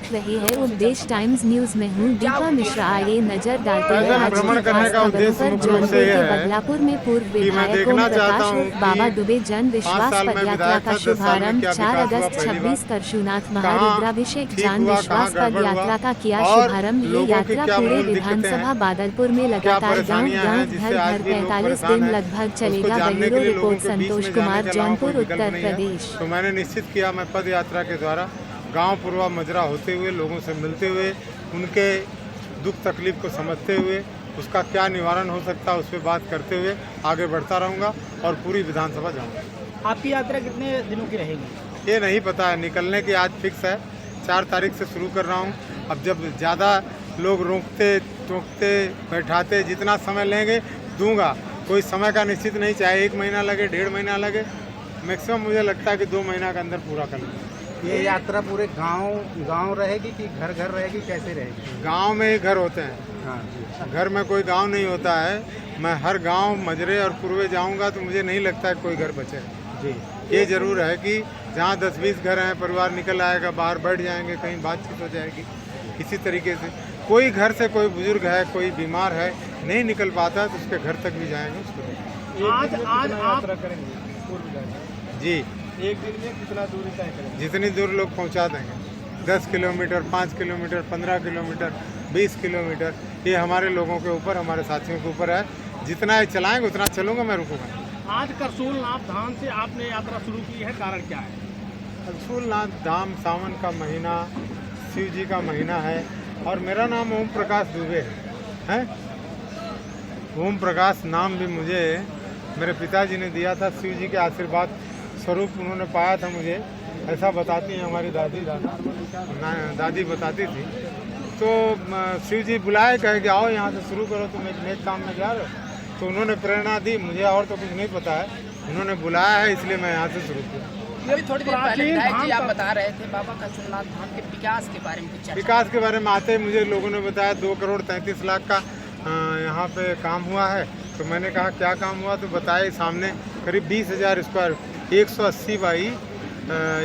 देख रहे हैं उपदेश टाइम्स न्यूज में हूँ दीपा मिश्रा। आइए नजर डालते हैं आज की खास खबरों पर। जौनपुर के बदलापुर में पूर्व विधायक ओम प्रकाश उर्फ बाबा दुबे जन विश्वास पदयात्रा का शुभारंभ 4 अगस्त 26 करशुनाथ महारुद्राभिषेक जान विश्वास पदयात्रा का किया शुभारंभ। ये यात्रा पूरे विधानसभा बादलपुर में लगातार गाँव गाँव घर घर 45 दिन लगभग चलेगा। Bureau report Santosh Kumar, Jaunpur, Uttar Pradesh. तो मैंने निश्चित किया मैं पद यात्रा के द्वारा गांव पूर्वा मजरा होते हुए लोगों से मिलते हुए उनके दुख तकलीफ को समझते हुए उसका क्या निवारण हो सकता है उस पर बात करते हुए आगे बढ़ता रहूंगा और पूरी विधानसभा जाऊंगा। आपकी यात्रा कितने दिनों की रहेगी ये नहीं पता है, निकलने की आज फिक्स है, 4 तारीख से शुरू कर रहा हूँ। अब जब ज़्यादा लोग रोकते टोकते बैठाते जितना समय लेंगे दूंगा, कोई समय का निश्चित नहीं, चाहे 1 महीना लगे 1.5 महीना लगे, मैक्सिमम मुझे लगता है कि 2 महीना के अंदर पूरा कर लूँगा। ये यात्रा पूरे गांव रहेगी कि घर घर रहेगी, कैसे रहेगी? गांव में ही घर होते हैं। हाँ, घर में कोई गांव नहीं होता है। मैं हर गांव मजरे और पूर्वे जाऊंगा तो मुझे नहीं लगता है कोई घर बचे जी। ये ज़रूर है कि जहाँ 10-20 घर हैं परिवार निकल आएगा, बाहर बैठ जाएंगे, कहीं बातचीत हो जाएगी। इसी तरीके से कोई घर से कोई बुजुर्ग है, कोई बीमार है, नहीं निकल पाता है तो उसके घर तक भी जाएंगे उसको। आज आप जी, एक दिन में कितना दूरी तय करेंगे? जितनी दूर लोग पहुंचा देंगे, 10 किलोमीटर, 5 किलोमीटर, 15 किलोमीटर, 20 किलोमीटर, ये हमारे लोगों के ऊपर, हमारे साथियों के ऊपर है। जितना ये चलाएंगे उतना चलूँगा, मैं रुकूंगा। आज करसूलनाथ धाम से आपने यात्रा शुरू की है, कारण क्या है? करसूलनाथ धाम सावन का महीना, शिव जी का महीना है और मेरा नाम ओम प्रकाश दुबे है। ओम प्रकाश नाम भी मुझे मेरे पिताजी ने दिया था, शिव जी के आशीर्वाद स्वरूप उन्होंने पाया था मुझे, ऐसा बताती हैं हमारी दादी बताती थी। तो शिव जी बुलाए, कहे कि आओ यहाँ से शुरू करो, तुम एक नेक काम में जा रहे हो। तो उन्होंने प्रेरणा दी, मुझे और तो कुछ नहीं पता है, उन्होंने बुलाया है इसलिए मैं यहाँ से शुरू किया। अभी थोड़ी देर पहले विधायक जी आप बता रहे थे बाबा करसूलनाथ धाम के विकास के बारे में कुछ चर्चा। विकास के बारे में आते ही मुझे लोगों ने बताया 2 करोड़ 33 लाख का यहाँ पे काम हुआ है। तो मैंने कहा क्या काम हुआ, तो बताए सामने करीब 20,000 स्क्वायर 180 बाई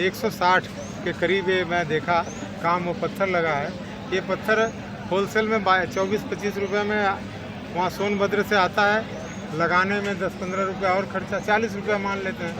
160 के करीब ये मैं देखा काम, वो पत्थर लगा है। ये पत्थर होलसेल में 24-25 रुपये में वहाँ सोनभद्र से आता है, लगाने में 10-15 रुपये और खर्चा, 40 रुपये मान लेते हैं,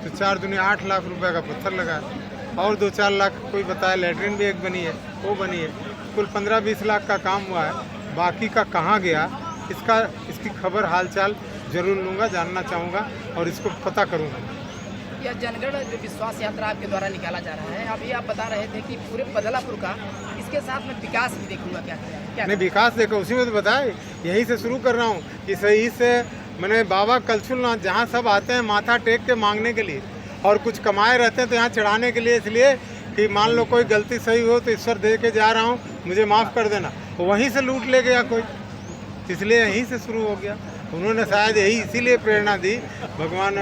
तो 4 दूनी 8 लाख रुपए का पत्थर लगा है। और 2-4 लाख कोई बताया लैट्रिन भी एक बनी है, वो बनी है। कुल 15-20 लाख का काम हुआ है। बाकी का कहाँ गया इसकी खबर हालचाल जरूर लूँगा, जानना चाहूँगा और इसको पता करूँगा। यह जनगण जो विश्वास यात्रा आपके द्वारा निकाला जा रहा है, अभी आप बता रहे थे कि पूरे बदलापुर का इसके साथ में विकास भी देखूंगा, क्या नहीं विकास देखो, उसी में तो बताए, यहीं से शुरू कर रहा हूँ कि सही से मैंने बाबा करसूलनाथ जहाँ सब आते हैं माथा टेक के मांगने के लिए और कुछ कमाए रहते हैं तो यहाँ चढ़ाने के लिए, इसलिए कि मान लो कोई गलती सही हो तो ईश्वर दे के जा रहा हूँ, मुझे माफ़ कर देना, वहीं से लूट ले गया कोई, इसलिए यहीं से शुरू हो गया। उन्होंने शायद यही इसीलिए प्रेरणा दी भगवान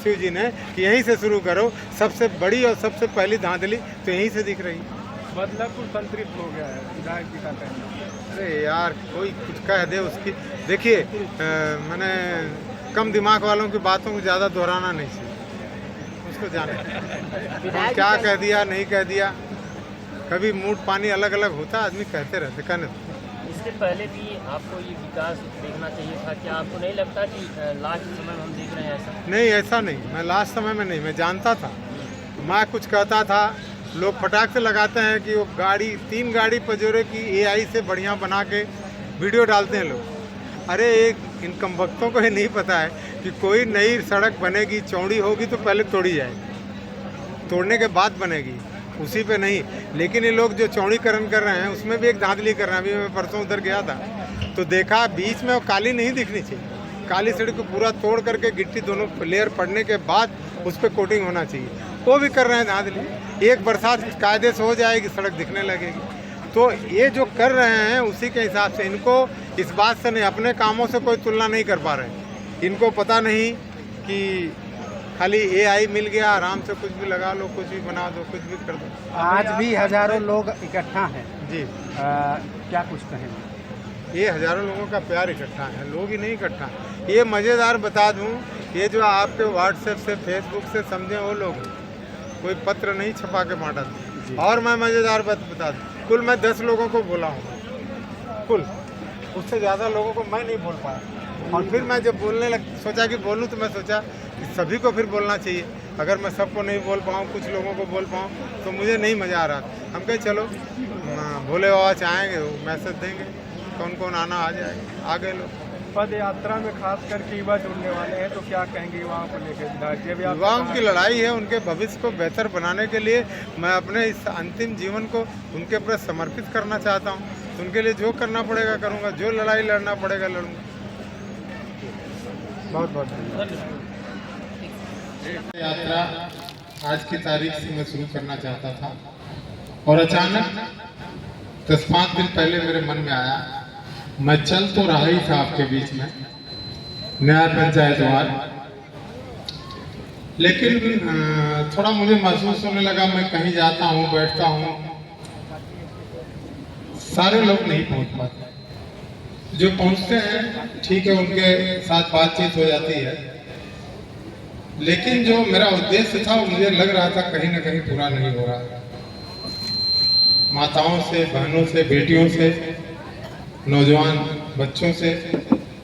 शिव जी ने कि यहीं से शुरू करो, सबसे बड़ी और सबसे पहली धांधली तो यहीं से दिख रही। बदलापुर संतृप्त हो गया है विधायक जी का कहना। अरे यार कोई कुछ कह दे उसकी, देखिए मैंने कम दिमाग वालों की बातों को ज़्यादा दोहराना नहीं चाहिए, उसको जाने क्या कह दिया नहीं कह दिया, कभी मूड पानी अलग अलग होता, आदमी कहते रहते, कहने। इससे पहले भी आपको ये विकास देखना चाहिए था, क्या आपको नहीं लगता कि लास्ट समय में हम देख रहे हैं ऐसा? नहीं ऐसा नहीं, मैं लास्ट समय में नहीं, मैं जानता था, मैं कुछ कहता था, लोग फटाक से लगाते हैं कि वो गाड़ी 3 गाड़ी पजोरे की AI से बढ़िया बना के वीडियो डालते हैं लोग। अरे एक इन कम वक्तों को ये नहीं पता है कि कोई नई सड़क बनेगी, चौड़ी होगी तो पहले तोड़ी जाएगी, तोड़ने के बाद बनेगी, उसी पे नहीं। लेकिन ये लोग जो चौड़ीकरण कर रहे हैं उसमें भी एक धांधली कर रहे हैं। अभी मैं परसों उधर गया था तो देखा बीच में वो काली नहीं दिखनी चाहिए, काली सड़क को पूरा तोड़ करके गिट्टी दोनों लेयर पड़ने के बाद उस पर कोटिंग होना चाहिए, वो भी कर रहे हैं धांधली। एक बरसात कायदे से हो जाएगी, सड़क दिखने लगेगी। तो ये जो कर रहे हैं उसी के हिसाब से, इनको इस बात से नहीं, अपने कामों से कोई तुलना नहीं कर पा रहे। इनको पता नहीं कि खाली AI मिल गया, आराम से कुछ भी लगा लो, कुछ भी बना दो, कुछ भी कर दो। आज भी हजारों लोग इकट्ठा हैं जी, क्या कुछ कहेंगे? ये हजारों लोगों का प्यार इकट्ठा है, लोग ही नहीं इकट्ठा। ये मज़ेदार बता दूं, ये जो आपके व्हाट्सएप से फेसबुक से समझे वो लोग, कोई पत्र नहीं छपा के बांटा। और मैं मज़ेदार बात बता दूं, कुल मैं 10 लोगों को बोला हूँ, कुल उससे ज़्यादा लोगों को मैं नहीं बोल पाया। और फिर मैं जब सोचा कि बोलूँ तो मैं सोचा कि सभी को फिर बोलना चाहिए। अगर मैं सबको नहीं बोल पाऊँ, कुछ लोगों को बोल पाऊँ तो मुझे नहीं मज़ा आ रहा। हम कहे चलो भोले बाबा चाहेंगे वो मैसेज देंगे, कौन कौन आना आ जाएगा, आ गए लोग। पद यात्रा में खास करके युवा जुड़ने वाले हैं, तो क्या कहेंगे युवाओं को लेकर? युवाओं की लड़ाई है, उनके भविष्य को बेहतर बनाने के लिए मैं अपने इस अंतिम जीवन को उनके प्रति समर्पित करना चाहता हूं। तो उनके लिए जो करना पड़ेगा करूंगा, जो लड़ाई लड़ना पड़ेगा लड़ूंगा। बहुत बहुत यात्रा आज की तारीख से मैं शुरू करना चाहता था और अचानक 10-5 दिन पहले मेरे मन में आया। मैं चल तो रहा ही था आपके बीच में, न्याय पंचायत वार, लेकिन थोड़ा मुझे महसूस होने लगा मैं कहीं जाता हूँ, बैठता हूँ, सारे लोग नहीं पहुँच पाते। जो पहुँचते हैं ठीक है, उनके साथ बातचीत हो जाती है, लेकिन जो मेरा उद्देश्य था वो मुझे लग रहा था कहीं ना कहीं पूरा नहीं हो रहा। माताओं से, बहनों से, बेटियों से, नौजवान बच्चों से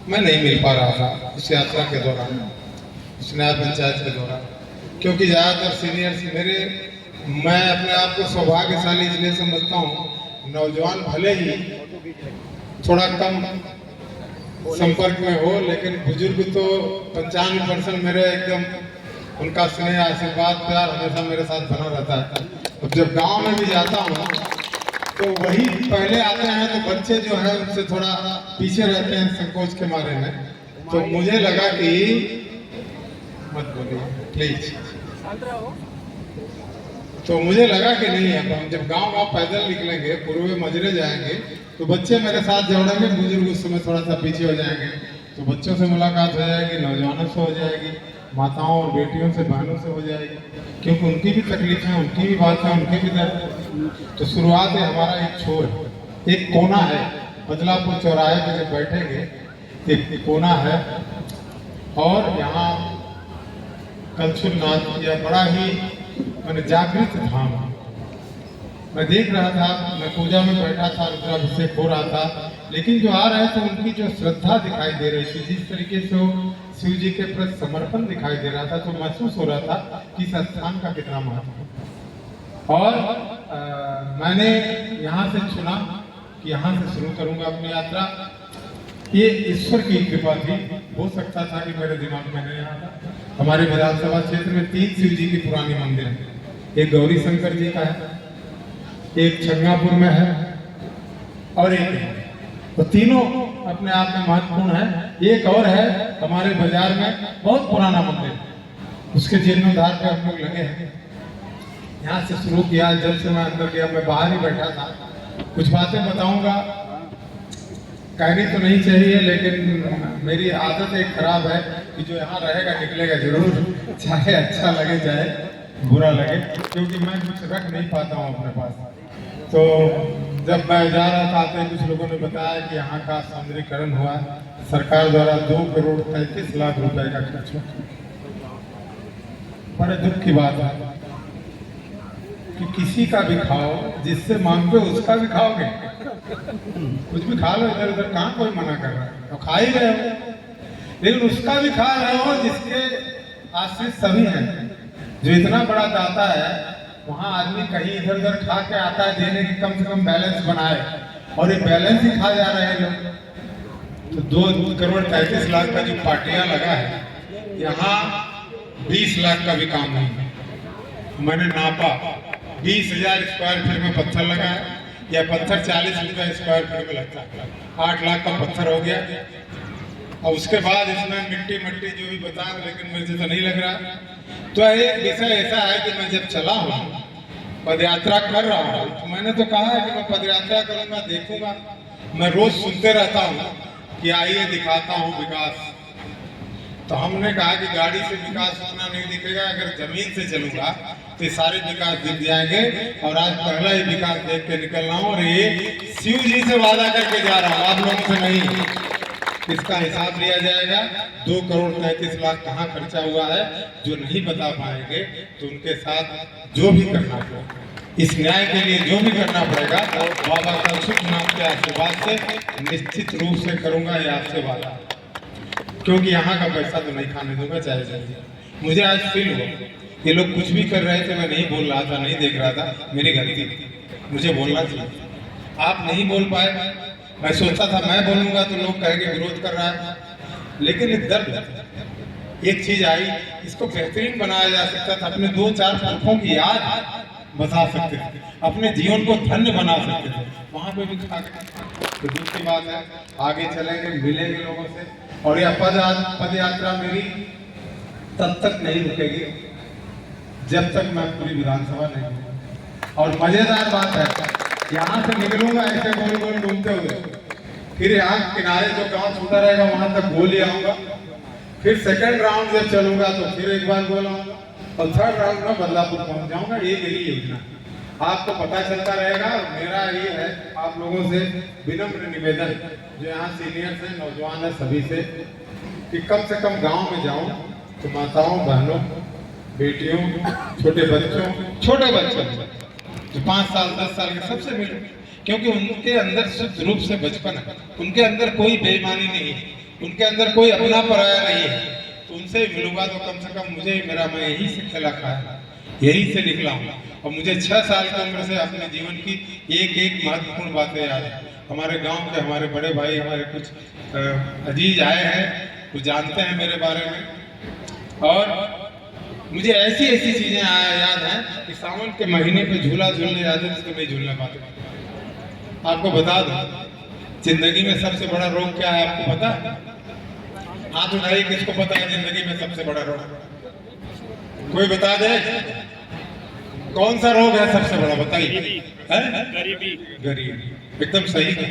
मैं नहीं मिल पा रहा था इस यात्रा के दौरान, इस न्याय पंचायत के दौरान, क्योंकि ज़्यादातर सीनियर्स मैं अपने आप को सौभाग्यशाली इसलिए समझता हूँ। नौजवान भले ही थोड़ा कम संपर्क में हो, लेकिन बुजुर्ग तो 95% मेरे एकदम उनका स्नेह, आशीर्वाद, प्यार हमेशा मेरे साथ बना रहता है। अब जब गांव में भी जाता हूँ तो वही पहले आते हैं, तो बच्चे जो है उनसे थोड़ा पीछे रहते हैं संकोच के मारे में। तो मुझे लगा कि मत बोलिए प्लीज, तो मुझे लगा कि नहीं, अब हम जब गांव पैदल निकलेंगे, पूर्वे मजरे जाएंगे, तो बच्चे मेरे साथ दौड़ेंगे, बुजुर्ग उस समय थोड़ा सा पीछे हो जाएंगे। तो बच्चों से मुलाकात हो जाएगी, नौजवानों से हो जाएगी, माताओं और बेटियों से, बहनों से हो जाएगी, क्योंकि उनकी भी तकलीफें, उनकी भी बातें, उनके भी दर्द। तो शुरुआत है हमारा एक छोर, एक कोना है, बदलापुर चौराहे पे जब बैठेंगे एक कोना है, और यहाँ कलछुलनाथ या बड़ा ही मैंने जागृत धाम, मैं देख रहा था, मैं पूजा में बैठा था, रुद्राभिषेक हो रहा था, लेकिन जो आ रहे थे उनकी जो श्रद्धा दिखाई दे रही थी, जिस तरीके से वो शिव जी के प्रति समर्पण दिखाई दे रहा था, तो महसूस हो रहा था कि इस स्थान का कितना महत्व है। और मैंने यहाँ से चुना कि यहाँ से शुरू करूँगा अपनी यात्रा। ये ईश्वर की कृपा थी, हो सकता था कि मेरे दिमाग में नहीं आता। हमारे विधानसभा क्षेत्र में 3 शिव जी की पुरानी मंदिर है, एक गौरी शंकर जी का है, एक छंगापुर में है और एक, तो तीनों अपने आप में महत्वपूर्ण है। एक और है हमारे बाजार में, बहुत पुराना मंदिर, उसके जीर्णोद्धार पे हम लोग लगे हैं। यहाँ से शुरू किया, जब से मैं अंदर गया, मैं बाहर ही बैठा था, कुछ बातें बताऊंगा, कहनी तो नहीं चाहिए, लेकिन मेरी आदत एक खराब है कि जो यहाँ रहेगा निकलेगा जरूर, चाहे अच्छा लगे चाहे बुरा लगे, क्योंकि मैं कुछ रख नहीं पाता हूँ अपने पास। तो जब मैं जा रहा था तो कुछ लोगों ने बताया कि यहाँ का सौंदर्यीकरण हुआ, सरकार द्वारा 2 करोड़ 33 लाख रुपए का खर्च हुआ। बड़े दुख की बात है कि किसी का भी खाओ, जिससे मांगते हो उसका भी खाओगे, कुछ भी खा लो, इधर उधर, कहाँ कोई मना कर रहा है, तो खा ही रहे हो, लेकिन उसका भी खा रहे हो जिसके आश्रित सभी हैं। जो इतना बड़ा दाता है, वहाँ आदमी कहीं इधर उधर खा के आता है देने की, कम से कम बैलेंस बनाए, और ये बैलेंस ही खा जा रहे हैं लोग। तो 2 करोड़ 33 लाख का जो पार्टियां लगा है, यहाँ 20 लाख का भी काम नहीं है। मैंने नापा, 20,000 स्क्वायर फीट में पत्थर लगा है, या पत्थर 40 रुपये स्क्वायर फीट में लगता है, 8 लाख का पत्थर हो गया। और उसके बाद इसमें मिट्टी जो भी बता, लेकिन मुझे तो नहीं लग रहा। तो एक विषय ऐसा है कि मैं जब चला हूँ, पदयात्रा कर रहा हूँ, तो मैंने तो कहा है कि मैं पदयात्रा करूँगा, देखूंगा। मैं रोज सुनते रहता हूँ कि आइए दिखाता हूँ विकास। तो हमने कहा कि गाड़ी से विकास उतना नहीं दिखेगा, अगर जमीन से चलूंगा तो ये सारे विकास दिख जाएंगे। और आज पहला ही विकास देख के निकल रहा हूँ, और ये शिव जी से वादा करके जा रहा हूँ, आप लोगों से नहीं। इसका हिसाब लिया जाएगा। 2 करोड़ 33 लाख कहाँ खर्चा हुआ है, जो नहीं बता पाएंगे तो उनके साथ जो भी करना हो इस न्याय के लिए जो भी करना पड़ेगा बाबा का शुभ नाम के आशीर्वाद से निश्चित रूप से करूंगा, ये आपसे वादा। क्योंकि यहाँ का पैसा तो नहीं खाने दूंगा चाहे जाए। मुझे आज फील हुआ ये लोग कुछ भी कर रहे थे, मैं नहीं बोल रहा था, नहीं देख रहा था, मेरी गलती थी, मुझे बोलना चाहिए। आप नहीं बोल पाए, मैं सोचता था मैं बोलूंगा तो लोग कहेंगे विरोध कर रहा है, लेकिन एक दर्द एक चीज आई, इसको बेहतरीन बनाया जा सकता था, अपने 2-4 पुरखों की याद बता सकते थे, अपने जीवन को धन्य बना सकते थे, वहां पे भी खा गए। तो दूसरी बात है, आगे चलेंगे, मिलेंगे लोगों से, और यह पद यात्रा मेरी तब तक नहीं रुकेगी जब तक मैं पूरी विधानसभा नहीं हूँ। और मजेदार बात है, यहाँ से निकलूंगा ऐसे गोल गोल घूमते हुए, फिर यहाँ किनारे जो गांव छूटा रहेगा वहां तक गोल ही आऊंगा, फिर सेकंड राउंड जब चलूंगा तो फिर एक बार गोल आऊंगा, और थर्ड राउंड में बदलापुर पहुंच जाऊंगा। ये मेरी योजना, आपको पता चलता रहेगा। मेरा ये है आप लोगों से विनम्र निवेदन, जो यहाँ सीनियर से नौजवान है सभी से, कि कम से कम गाँव में जाऊँ तो माताओं, बहनों, बेटियों, छोटे बच्चों जो 5 साल 10 साल के सबसे मिलूं, क्योंकि उनके अंदर शुद्ध रूप से बचपन है, उनके अंदर कोई बेईमानी नहीं है, उनके अंदर कोई अपना पराया नहीं है। तो उनसे मिलूंगा तो कम से कम मुझे मैं यही से खेला खाया, यही से निकला हूँ। और मुझे 6 साल की उम्र से अपने जीवन की एक महत्वपूर्ण बातें याद है। हमारे गाँव के हमारे बड़े भाई, हमारे कुछ अजीज आए हैं, कुछ जानते हैं मेरे बारे में, और मुझे ऐसी चीजें याद हैं कि सावन के महीने पे झूला झूलने जाते थे तो नहीं झूलने पाते। आपको बता दूं, जिंदगी में सबसे बड़ा रोग क्या है आपको पता है? हाथ उठाइए किसको पता है जिंदगी में सबसे बड़ा रोग? कोई बता दे, कौन सा रोग है सबसे बड़ा, बताइए। गरीबी। एकदम सही है,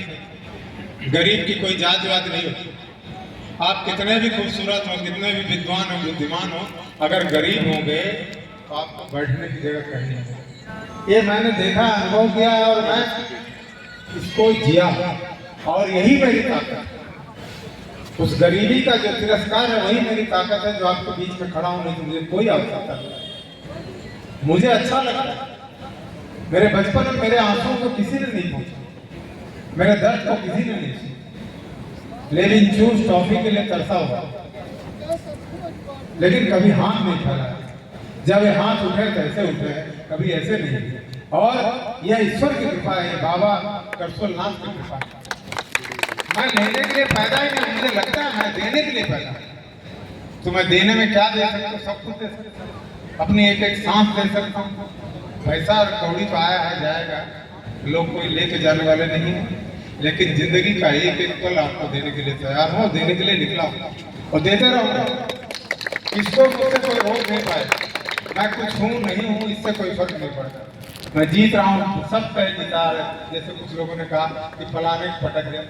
गरीब की कोई जात वात नहीं होती। आप कितने भी खूबसूरत हो, कितने भी विद्वान हो, बुद्धिमान हो, अगर गरीब होंगे तो आपको बैठने की जगह कहीं नहीं। ये मैंने देखा, अनुभव किया, और मैं इसको जिया, और यही मेरी ताकत। उस गरीबी का जो तिरस्कार है वही मेरी ताकत है, जो आपके बीच में खड़ा हूं। नहीं तो मुझे कोई आवश्यकता नहीं, मुझे अच्छा लगता है। मेरे बचपन में मेरे आंसुओं को किसी ने नहीं पूछा, मेरे दर्द को किसी ने नहीं सुना, लेकिन चूस टॉफी के लिए तरसा हुआ, लेकिन कभी हाथ नहीं फैलाया। जब ये हाथ उठे तो ऐसे उठे, कभी ऐसे नहीं। और यह ईश्वर की कृपा है, बाबा करसोलनाथ की कृपा है। मैं लेने के लिए पैदा ही नहीं, मुझे लगता है मैं देने के लिए पैदा। तो मैं देने में क्या दे सकता हूँ? सब कुछ दे सकता हूँ, अपनी एक सांस दे सकता हूँ। पैसा और कौड़ी तो आया है, जाएगा, लोग कोई लेके जाने वाले नहीं है, लेकिन जिंदगी का एक पल आपको देने के लिए तैयार हो, देने के लिए निकला हूं, और देते रहूंगा। इसको मुझसे कोई रोक नहीं पाए, मैं कुछ हूँ नहीं हूँ इससे कोई फर्क नहीं पड़ता। मैं जीत रहा हूँ, सब कहे जीता है, जैसे कुछ लोगों ने कहा कि फलाने पटक गया।